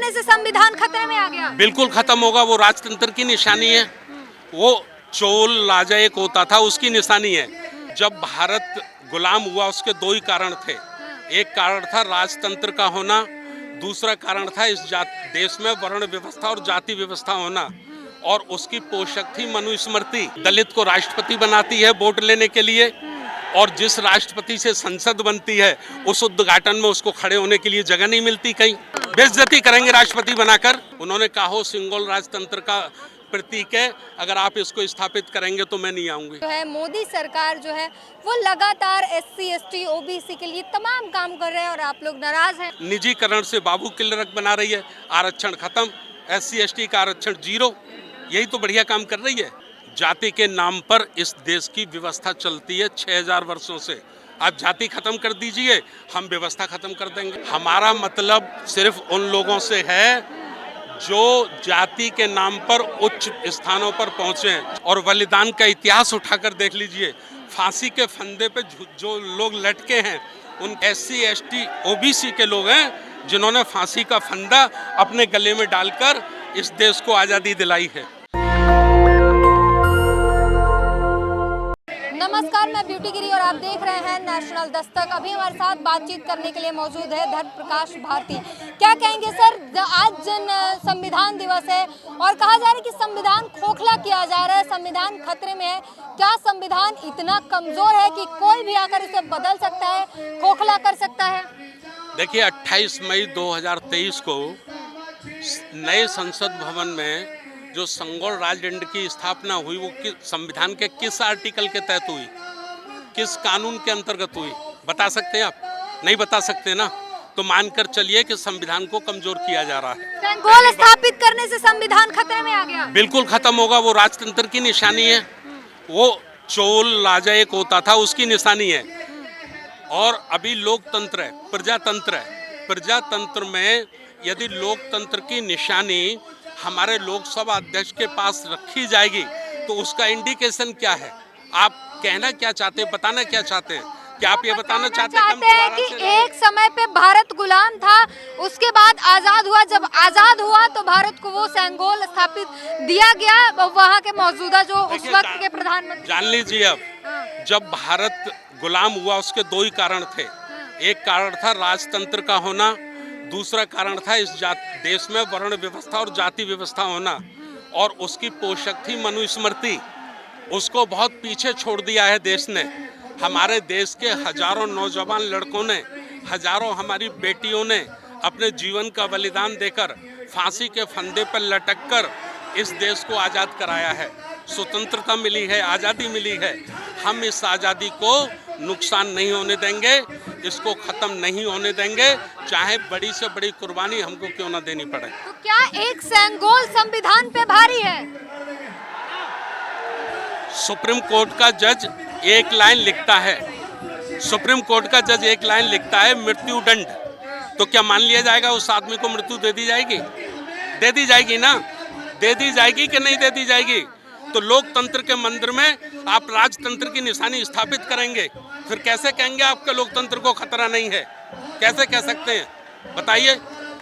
करने से संविधान खतरे में आ गया? बिल्कुल खत्म होगा। वो राजतंत्र की निशानी है। वो चोल राजा एक होता था, उसकी निशानी है। जब भारत गुलाम हुआ उसके दो ही कारण थे। एक कारण था राजतंत्र का होना, दूसरा कारण था इस देश में वर्ण व्यवस्था और जाति व्यवस्था होना, और उसकी पोषक थी मनुस्मृति। दलित को राष्ट्रपति बनाती है वोट लेने के लिए, और जिस राष्ट्रपति से संसद बनती है उस उद्घाटन में उसको खड़े होने के लिए जगह नहीं मिलती। कहीं बेइज्जती करेंगे राष्ट्रपति बनाकर। उन्होंने कहा हो सिंगल राजतंत्र का प्रतीक है, अगर आप इसको स्थापित करेंगे तो मैं नहीं आऊंगी। जो है मोदी सरकार जो है वो लगातार SC ST OBC के लिए तमाम काम कर रहे हैं और आप लोग नाराज हैं। निजीकरण से बाबू किल्लरक बना रही है, आरक्षण खत्म, SC ST का आरक्षण 0। यही तो बढ़िया काम कर रही है। जाति के नाम पर इस देश की व्यवस्था चलती है 6000 वर्षों से। आप जाति खत्म कर दीजिए, हम व्यवस्था खत्म कर देंगे। हमारा मतलब सिर्फ उन लोगों से है जो जाति के नाम पर उच्च स्थानों पर पहुंचे हैं। और बलिदान का इतिहास उठाकर देख लीजिए, फांसी के फंदे पे जो लोग लटके हैं उन SC ST OBC के लोग हैं जिन्होंने फांसी का फंदा अपने गले में डालकर इस देश को आज़ादी दिलाई है। नमस्कार, मैं ब्यूटी गिरी और आप देख रहे हैं नेशनल दस्तक। अभी हमारे साथ बातचीत करने के लिए मौजूद है धर्म प्रकाश भारती। क्या कहेंगे सर, आज जन संविधान दिवस है और कहा जा रहा है कि संविधान खोखला किया जा रहा है, संविधान खतरे में है। क्या संविधान इतना कमजोर है कि कोई भी आकर इसे बदल सकता है, खोखला कर सकता है? देखिए, 28 मई 2023 को नए संसद भवन में जो संगोल राजदंड की स्थापना हुई, वो संविधान के किस आर्टिकल के तहत हुई, किस कानून के अंतर्गत हुई, बता सकते हैं आप? नहीं बता सकते ना, तो मानकर चलिए कि संविधान को कमजोर किया जा रहा है। संगोल स्थापित करने से संविधान खतरे में आ गया? बिल्कुल खत्म होगा। वो राजतंत्र की निशानी है। वो चोल राजा एक होता था, उसकी निशानी है। और अभी लोकतंत्र है, प्रजातंत्र है। प्रजातंत्र में यदि लोकतंत्र की निशानी हमारे लोकसभा अध्यक्ष के पास रखी जाएगी तो उसका इंडिकेशन क्या है? आप कहना क्या चाहते हैं, बताना क्या चाहते हैं? क्या आप ये बताना चाहते हैं कि एक समय पे भारत गुलाम था, उसके बाद आजाद हुआ, जब आजाद हुआ तो भारत को वो सेंगोल स्थापित दिया गया, वहाँ के मौजूदा जो उस वक्त के प्रधानमंत्री। जान लीजिए, अब जब भारत गुलाम हुआ उसके दो ही कारण थे। एक कारण था राजतंत्र का होना, दूसरा कारण था इस देश में वर्ण व्यवस्था और जाति व्यवस्था होना, और उसकी पोषक थी मनुस्मृति। उसको बहुत पीछे छोड़ दिया है देश ने। हमारे देश के हजारों नौजवान लड़कों ने, हजारों हमारी बेटियों ने अपने जीवन का बलिदान देकर फांसी के फंदे पर लटककर इस देश को आज़ाद कराया है। स्वतंत्रता मिली है, आज़ादी मिली है। हम इस आज़ादी को नुकसान नहीं होने देंगे, इसको ख़त्म नहीं होने देंगे, चाहे बड़ी से बड़ी कुर्बानी हमको क्यों ना देनी पड़े। तो क्या एक सेंगोल संविधान पे भारी है? सुप्रीम कोर्ट का जज एक लाइन लिखता है, सुप्रीम कोर्ट का जज एक लाइन लिखता है मृत्यु दंड, तो क्या मान लिया जाएगा उस आदमी को मृत्यु दे दी जाएगी? दे दी जाएगी ना? दे दी जाएगी कि नहीं दे दी जाएगी? तो लोकतंत्र के मंदिर में आप राजतंत्र की निशानी स्थापित करेंगे, फिर कैसे कहेंगे आपके लोकतंत्र को खतरा नहीं है? कैसे कह सकते हैं, बताइए?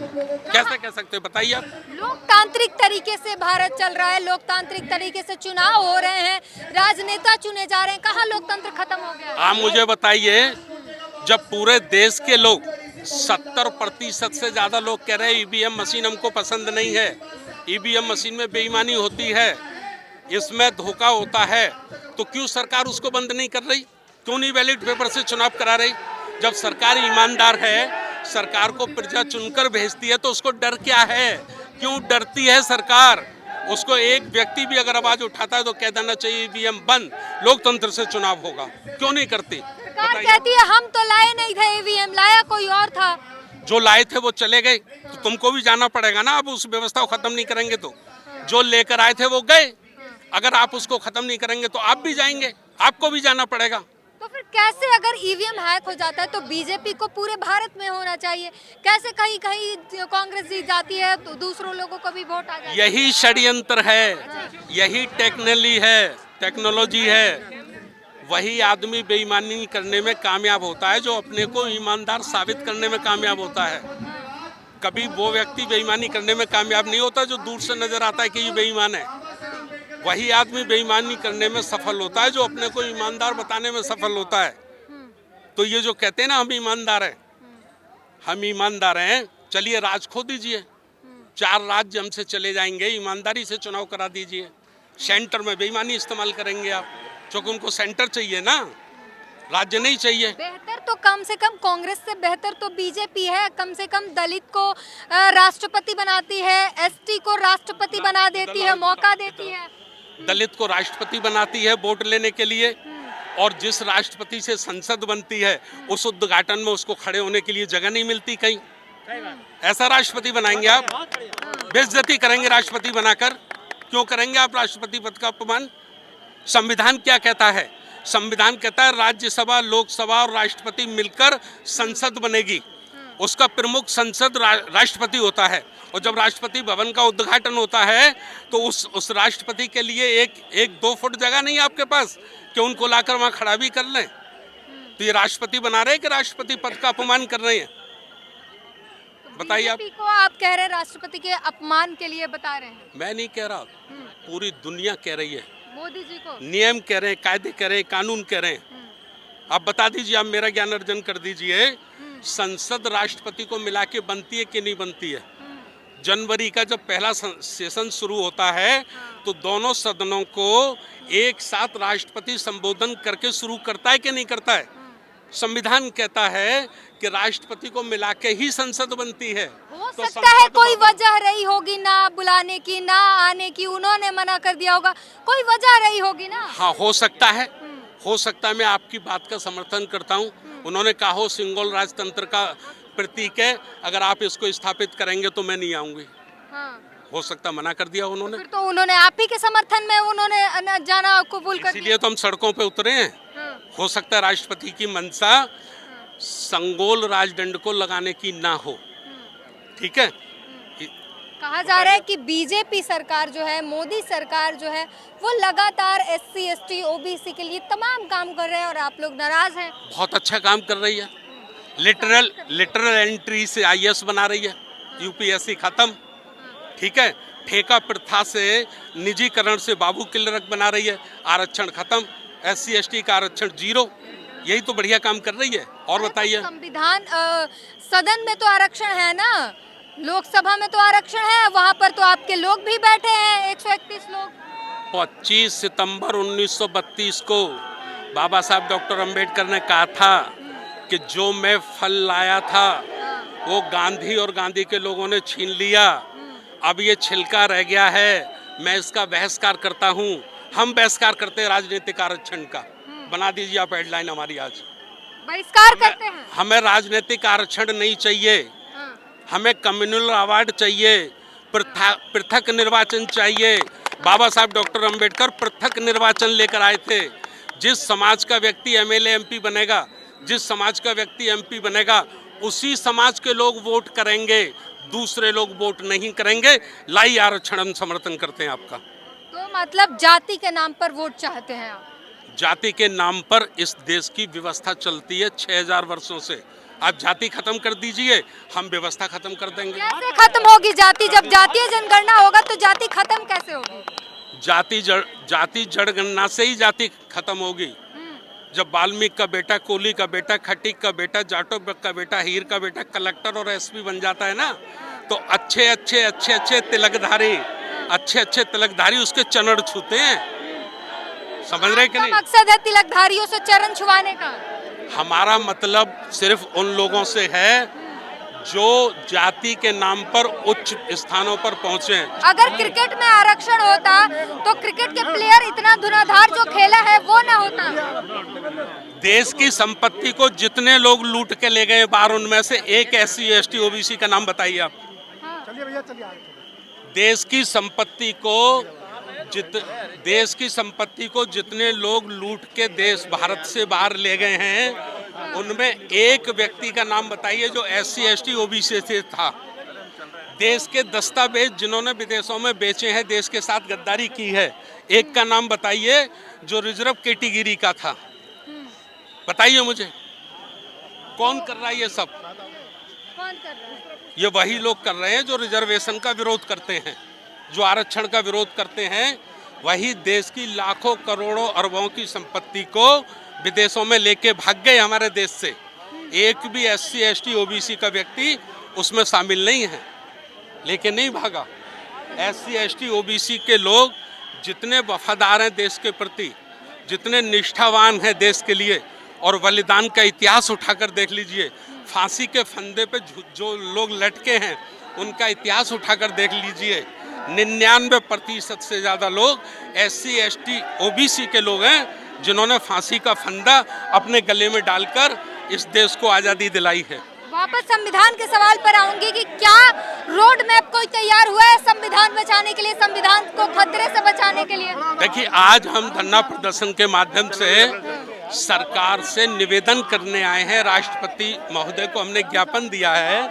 कैसे कह सकते हैं, बताइए आप? लोकतांत्रिक तरीके से भारत चल रहा है, लोकतांत्रिक तरीके से चुनाव हो रहे हैं, राजनेता चुने जा रहे हैं, कहाँ लोकतंत्र खत्म हो गया? आप मुझे बताइए, जब पूरे देश के लोग 70% से ज्यादा लोग कह रहे हैं EVM मशीन हमको पसंद नहीं है, EVM मशीन में बेईमानी होती है, इसमें धोखा होता है, तो क्यों सरकार उसको बंद नहीं कर रही? क्यों नहीं बैलेट पेपर से चुनाव करा रही? जब सरकार ईमानदार है, सरकार को प्रजा चुनकर भेजती है, तो उसको डर क्या है? क्यों डरती है सरकार? उसको एक व्यक्ति भी अगर आवाज उठाता है तो कह देना चाहिए EVM बंद, लोकतंत्र से चुनाव होगा। क्यों नहीं करती? सरकार कहती है हम तो लाए नहीं थे EVM, लाया कोई और था। जो लाए थे वो चले गए, तो तुमको भी जाना पड़ेगा ना। अब उस व्यवस्था को खत्म नहीं करेंगे तो जो लेकर आए थे वो गए, अगर आप उसको खत्म नहीं करेंगे तो आप भी जाएंगे, आपको भी जाना पड़ेगा। तो फिर कैसे, अगर EVM हैक हो जाता है तो बीजेपी को पूरे भारत में होना चाहिए, कैसे कहीं कहीं कांग्रेस जीत जाती है तो दूसरों लोगों को भी वोट आ जाता है? यही षड्यंत्र है, यही टेक्नोलॉजी है। वही आदमी बेईमानी करने में कामयाब होता है जो अपने को ईमानदार साबित करने में कामयाब होता है। कभी वो व्यक्ति बेईमानी करने में कामयाब नहीं होता जो दूर से नजर आता है कि ये बेईमान है। वही आदमी बेईमानी करने में सफल होता है जो अपने को ईमानदार बताने में सफल होता है। तो ये जो कहते हैं ना हम ईमानदार हैं, हम ईमानदार हैं, चलिए राज खो दीजिए, 4 राज्य हमसे चले जाएंगे, ईमानदारी से चुनाव करा दीजिए। सेंटर में बेईमानी इस्तेमाल करेंगे आप, क्योंकि उनको सेंटर चाहिए ना, राज्य नहीं चाहिए। बेहतर तो कम से कम कांग्रेस से बेहतर तो बीजेपी है। कम से कम दलित को राष्ट्रपति बनाती है, एसटी को राष्ट्रपति बना देती है, मौका देती है। दलित को राष्ट्रपति बनाती है वोट लेने के लिए, और जिस राष्ट्रपति से संसद बनती है उस उद्घाटन में उसको खड़े होने के लिए जगह नहीं मिलती कहीं। ऐसा राष्ट्रपति बनाएंगे आप? बेइज्जती करेंगे राष्ट्रपति बनाकर। क्यों करेंगे आप राष्ट्रपति पद का अपमान? संविधान क्या कहता है? संविधान कहता है राज्यसभा, लोकसभा और राष्ट्रपति मिलकर संसद बनेगी, उसका प्रमुख संसद राष्ट्रपति होता है। और जब राष्ट्रपति भवन का उद्घाटन होता है तो उस राष्ट्रपति के लिए एक 2 फुट जगह नहीं है आपके पास कि उनको लाकर वहां खड़ा भी कर लें। तो ये राष्ट्रपति बना रहे हैं कि राष्ट्रपति पद का अपमान कर रहे हैं? बताइए आप। को आप कह रहे हैं राष्ट्रपति के अपमान के लिए बता रहे हैं? मैं नहीं कह रहा, पूरी दुनिया कह रही है। मोदी जी को नियम कह रहे हैं, कायदे कह रहे हैं, कानून कह रहे हैं। आप बता दीजिए, आप मेरा ज्ञान अर्जन कर दीजिए, संसद राष्ट्रपति को मिला के बनती है कि नहीं बनती है? जनवरी का जब पहला सेशन शुरू होता है तो दोनों सदनों को एक साथ राष्ट्रपति संबोधन करके शुरू करता है कि नहीं करता है? संविधान कहता है कि राष्ट्रपति को मिला के ही संसद बनती है। हो सकता है कोई वजह रही होगी ना बुलाने की, ना आने की, उन्होंने मना कर दिया होगा, कोई वजह रही होगी ना। हाँ, हो सकता है, हो सकता है। मैं आपकी बात का समर्थन करता हूँ। उन्होंने कहा हो सिंगल राजतंत्र का प्रतीक है, अगर आप इसको स्थापित करेंगे तो मैं नहीं आऊंगी। हाँ। हो सकता मना कर दिया उन्होंने। फिर तो उन्होंने आप ही के समर्थन में उन्होंने जाना कबूल कर दिया। इसीलिए तो हम सड़कों पे उतरे हैं। हाँ। हो सकता है राष्ट्रपति की मंशा संगोल राजदंड को लगाने की ना हो। ठीक है। कहा जा रहा है कि बीजेपी सरकार जो है, मोदी सरकार जो है, वो लगातार SC ST OBC के लिए तमाम काम कर रहे हैं और आप लोग नाराज हैं। बहुत अच्छा काम कर रही है। लिटरल एंट्री से IAS बना रही है, UPSC खत्म। ठीक है। ठेका प्रथा से, निजीकरण से बाबू क्लर्क बना रही है, आरक्षण खत्म, SC ST का आरक्षण 0। यही तो बढ़िया काम कर रही है। और बताइए, संविधान सदन में तो आरक्षण है ना, लोकसभा में तो आरक्षण है, वहाँ पर तो आपके लोग भी बैठे हैं, 131 लोग। 25 सितंबर 1932 को बाबा साहब डॉक्टर अंबेडकर ने कहा था कि जो मैं फल लाया था वो गांधी और गांधी के लोगों ने छीन लिया, अब ये छिलका रह गया है, मैं इसका बहिष्कार करता हूँ। हम बहिष्कार करते हैं राजनीतिक आरक्षण का। बना दीजिए आप हेडलाइन हमारी आज। बहिष्कार करते हैं। हमें राजनीतिक आरक्षण नहीं चाहिए, हमें कम्युनल अवार्ड चाहिए, पृथक निर्वाचन चाहिए। बाबा साहब डॉक्टर अंबेडकर पृथक निर्वाचन लेकर आए थे। जिस समाज का व्यक्ति MLA MP बनेगा, जिस समाज का व्यक्ति MP बनेगा, उसी समाज के लोग वोट करेंगे, दूसरे लोग वोट नहीं करेंगे। लाई आरक्षण हम समर्थन करते हैं आपका। तो मतलब जाति के नाम पर वोट चाहते हैं आप? जाति के नाम पर इस देश की व्यवस्था चलती है 6000 वर्षों से। आप जाति खत्म कर दीजिए, हम व्यवस्था खत्म कर देंगे। कैसे खत्म होगी जाति? जब जातीय जनगणना होगा तो जाति खत्म कैसे होगी? जाति जनगणना से ही जाति खत्म होगी। जब वाल्मीकि का बेटा, कोली का बेटा, खटीक का बेटा, जाटव का बेटा, हीर का बेटा कलेक्टर और SP बन जाता है ना, तो अच्छे तिलकधारी उसके चरण छूते हैं। समझ रहे कि नहीं? मकसद है तिलकधारियों से चरण छुआने का? हमारा मतलब सिर्फ उन लोगों से है जो जाति के नाम पर उच्च स्थानों पर पहुंचे। अगर क्रिकेट में आरक्षण होता तो क्रिकेट के प्लेयर इतना धुआंधार जो खेला है वो ना होता। देश की संपत्ति को जितने लोग लूट के ले गए बाहर, उनमें से एक SC ST OBC का नाम बताइए आप। चलिए भैया, चलिए। देश की संपत्ति को जितने लोग लूट के देश भारत से बाहर ले गए हैं, उनमें एक व्यक्ति का नाम बताइए जो SC ST OBC से था। देश के दस्तावेज जिन्होंने विदेशों में बेचे हैं, देश के साथ गद्दारी की है, एक का नाम बताइए जो रिजर्व कैटेगरी का था। बताइए मुझे, कौन कर रहा है ये सब? कौन कर रहा है? ये वही लोग कर रहे हैं जो रिजर्वेशन का विरोध करते हैं, जो आरक्षण का विरोध करते हैं। वही देश की लाखों करोड़ों अरबों की संपत्ति को विदेशों में लेके भाग गए हमारे देश से। एक भी SC ST OBC का व्यक्ति उसमें शामिल नहीं है, लेकिन नहीं भागा। SC ST OBC के लोग जितने वफादार हैं देश के प्रति, जितने निष्ठावान हैं देश के लिए, और बलिदान का इतिहास उठाकर देख लीजिए। फांसी के फंदे पे जो लोग लटके हैं उनका इतिहास उठाकर देख लीजिए। 99% से ज़्यादा लोग SC ST OBC के लोग हैं जिन्होंने फांसी का फंदा अपने गले में डालकर इस देश को आज़ादी दिलाई है। वापस संविधान के सवाल पर आऊंगी कि क्या रोड मैप कोई तैयार हुआ है संविधान बचाने के लिए, संविधान को खतरे से बचाने के लिए? देखिए, आज हम धरना प्रदर्शन के माध्यम से सरकार से निवेदन करने आए हैं। राष्ट्रपति महोदय को हमने ज्ञापन दिया है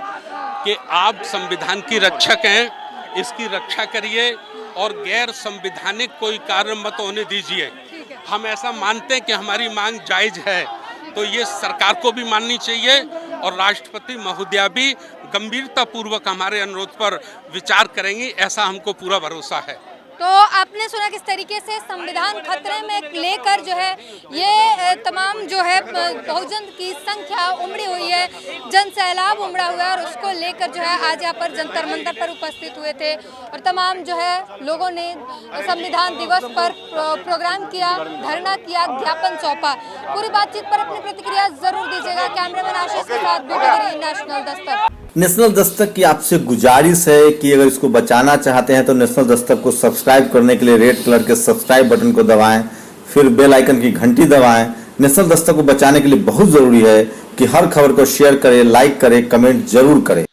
कि आप संविधान की रक्षक हैं, इसकी रक्षा करिए और गैर संवैधानिक कोई कार्य मत होने दीजिए। हम ऐसा मानते हैं कि हमारी मांग जायज है, तो ये सरकार को भी माननी चाहिए और राष्ट्रपति महोदया भी गंभीरतापूर्वक हमारे अनुरोध पर विचार करेंगी, ऐसा हमको पूरा भरोसा है। तो आपने सुना किस तरीके से संविधान खतरे में लेकर जो है ये तमाम जो है बहुजन की संख्या उमड़ी हुई है, जन सैलाब उमड़ा हुआ है और उसको लेकर जो है आज यहाँ पर जंतर मंतर पर उपस्थित हुए थे और तमाम जो है लोगों ने संविधान दिवस पर प्रोग्राम किया, धरना किया, ज्ञापन सौंपा। पूरी बातचीत पर अपनी प्रतिक्रिया जरूर दीजिएगा। कैमरामैन आशीष के साथ beauty national Dastak. National Dastak की आपसे गुजारिश है कि अगर इसको बचाना चाहते हैं तो नेशनल दस्तक को सब्सक्राइब करने के लिए रेड कलर के सब्सक्राइब बटन को दबाएं, फिर बेल आइकन की घंटी दबाएं। नेशनल दस्तक को बचाने के लिए बहुत जरूरी है कि हर खबर को शेयर करें, लाइक करें, कमेंट जरूर करें।